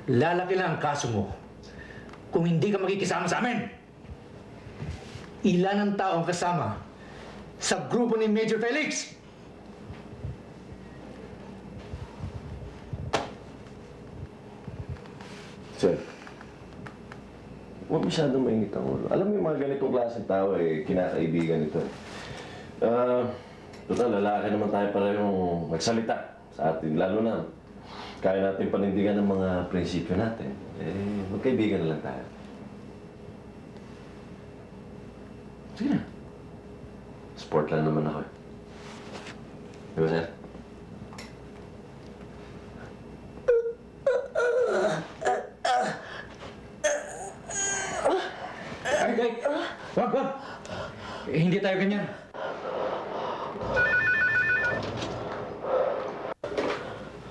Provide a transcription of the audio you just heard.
lalaki lang ang kaso mo kung hindi ka makikisama sa amin. Ilan ang tao ang kasama sa grupo ni Major Felix? Sir, huwag masyadong mainit ang ulo. Alam mo yung mga ganitong klaseng tao kinakaibigan ito. Total, lalaki naman tayo parehong magsalita sa atin. Lalo na, kaya natin panindigan ng mga prinsipyo natin. Magkaibigan na lang tayo. Sige na. Sport lang naman ako. Di ba, sir? Ay, wag! Hindi tayo ganyan.